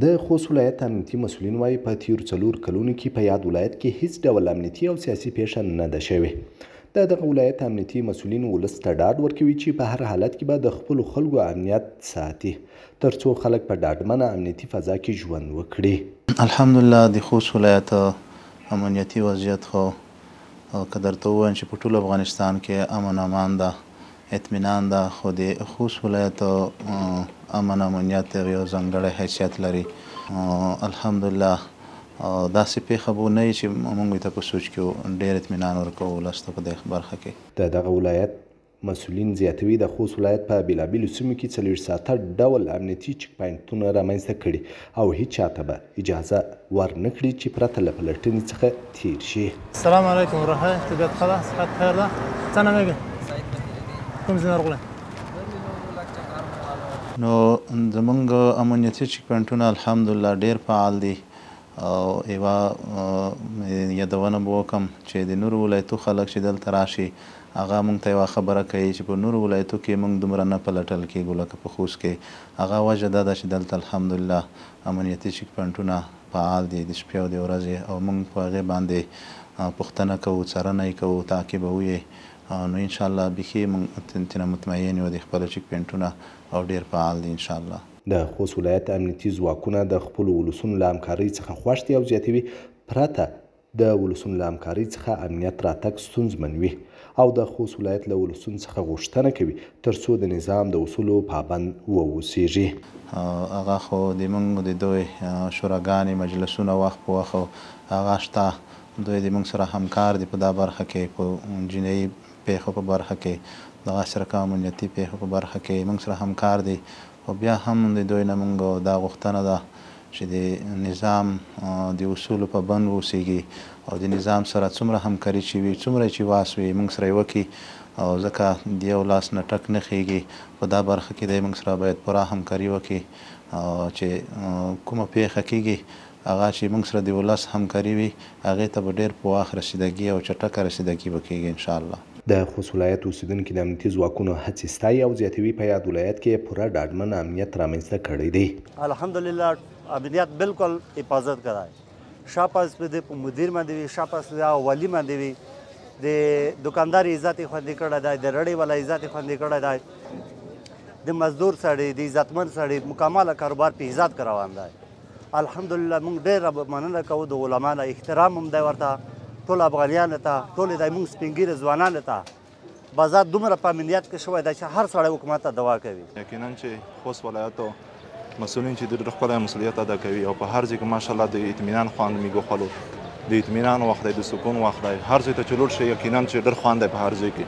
د خوست ولایت امنیتي مسؤلین وایي په تیرو 4 کلونو کې په یاد ولایت کې هیڅ ډول امنیتي او سیاسي پیښه نه ده شوې. د دغه ولایت امنیتي مسؤلین ولس ته ډاډ ورکوي چې په هر حالت کې به د خپلو خلکو امنیت ساتي ترڅو خلک په ډاډمنه امنیتي فضا کې ژوند وکړي. الحمدلله د خوست ولایت امنیتي وضعیت خو که درته ووایم چې په ټول افغانستان کې امن امان ده، اطمینان ده، خو د خوست ولایت امن امنیت یو ځانګړی حیثیت لري. الحمدلله داسې پیښه به نه وي چې موږ ته په سوچ کې ډېر اطمینان ورکوو ولس ته په دې برخه کې. د دغه ولایت مسؤلین زیاتوي د خوست ولایت په بېلابېلو سیمو کې 40 ساعته ډول امنیتي چک پاینټونه رامنځته کړي او هیڅ چاته به اجازه ورنه کړي چې پرته له پلټنې څخه تیر شي. السلام علیکم ورحمة طبیعت خلاص صحت خیر ده څه نامه یې کوم ځای راغلی؟ نو زمونږ امنیتي چک پاینټونه الحمدلله ډېر فعال دي او یوه یادونه به وکړم چې د نورو ولایتو خلک چې دلته راشي هغه موږ ته یوه خبره کوي چې په نورو ولایتو کې موږ دومره نه پلټل کېږو لکه په خوست کې. هغه وجه دا ده چې دلته الحمدلله امنیتي چک پاینټونه فعال دي د شپې او د ورځې او موږ په هغې باندې پوښتنه کوو، څارنه یې کوو، تعقیبوو یې. نو انشاءالله بیخي موږ ترې مطمئن یو د خپلو چک پاینټونه او ډېر فعال دي انشاءالله. د خوست ولایت امنیتي ځواکونه د خپلو ولسونو له همکارۍ څخه خوښ دي او زیاتوي پرته د ولسونو له همکارۍ څخه امنیت راتګ ستونزمن وي او د خوست ولایت له ولسونو څخه غوښتنه کوي ترڅو د نظام د اصولو پابند واوسیږي. هغه خو د موږ د دوی شوراګانې مجلسونه وخت په وخت هغه شته. دوی د موږ سره همکار دي په دا برخه کې، په جنایي پیښو په برخه کې، دغسې رقم امنیتي پیښو په برخه کې موږ سره همکار دي. خو بیا هم د دوی نه موږ دا غوښتنه ده چې د نظام د اصولو پابند واوسیږي او د نظام سره څومره همکاري چې وي، څومره چې واس وي موږ سره یې وکړي او ځکه د یو لاس نه ټک نه خیږي. په دا برخه کې دی موږ سره باید پوره همکاري وکړي چې کومه پیښه کیږي هغه چې موږ سره د ولس همکاري وي هغې ته به ډېر په وخت رسیدګي او چټکه رسیدګي به کیږي انشاءالله. د خوست ولایت اوسیدونکي د امنیتي ځواکونو هڅې ستایي او زیاتوي په یاد ولایت کې پوره ډاډمن امنیت رامنځته کړی دی. الحمدلله امنیت بالکل حفاظت کړی. شاپاس په مدیر باندې وي، شاپاس والی باندې وي، د دکاندار عزت یې خوندي کړی دی، د رړۍ والا عزت یې خوندي کړی دی، د مزدور سړی، د عزتمند سړی مکمله کاروبار په عزت کې روان دی. الحمدلله موږ ډېره مننه کوو د علما نه، احترام هم دی ورته، ټول افغانیانو ته، ټول د موږ سپین ږیري ځوانانو ته بازار دومره په امنیت کې شوی دی چې هر سړی حکومت ته دعا کوي. یقینا چې خوست ولایتو مسؤلین چې ډېر ښکلی مسؤلیت ادا کوي او په هر ځای کې ماشاءالله د اطمینان خوند میګوخلو، د اطمینان وخت دی، د سکون وخت دی، هر ځای ته چې لوړ شي یقینا چې ډېر خوند دی په هر ځای کې.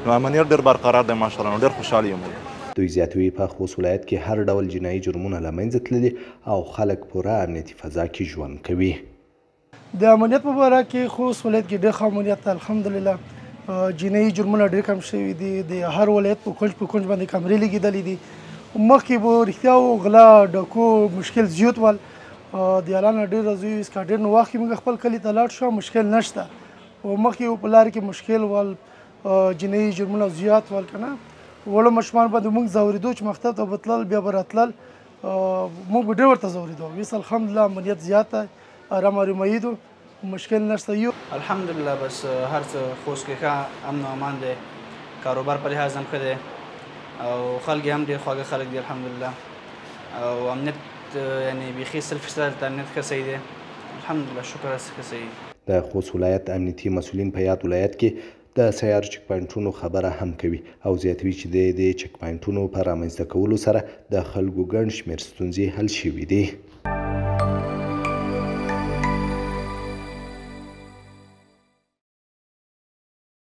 نو امنیت ډېر برقرار دی ماشاءالله، نو ډېر خوشحال یم. دوی زیاتوي په خوست ولایت کې هر ډول جنایي جرمونه له منځه تللي او خلک پوره امنیتي فضا کې ژوند کوي. د امنیت په باره کې خوست ولایت کې ډېر ښه امنیت ده الحمدلله. جنایي جرمونه ډېر کم شوي دي، د هر ولایت په کونج باندې کامرې لګېدلې دي. مخکې به رښتیا و غلا ډاکو مشکل زیات ول، د الله نه ډېر راضي یو اسکا ډېر نو وخت کې موږ خپل کلي ته لاړ شو مشکل نشته. مخکې په لارې کې مشکل ول، جنایي جرمونه زیات ول که نه، وړو ماشومان باندې موږ ځورېدو چې مکتب ته به تلل بیا به راتلل، موږ به ډېر ورته ځورېدو. اوس الحمدلله امنیت زیات دی، آرام آرامایي ده، مشکل نشته. یو الحمدلله بس هر څه خوست کې ښه امن و امان دی، کاروبار په لحاظ هم ښه دی او خلک هم ډېر خواږه خلک دي الحمدلله او امنیت یعنی بیخي 100% امنیت ښه صحیح دی الحمدلله، شکر ښه صحیح. د خوست ولایت امنیتي مسؤلین په یاد ولایت کې د سیارو چک پاینټونو خبره هم کوي او زیاتوي چې د چک پاینټونو په رامنځته کولو سره د خلکو ګڼ شمېر ستونزې حل شوي دي.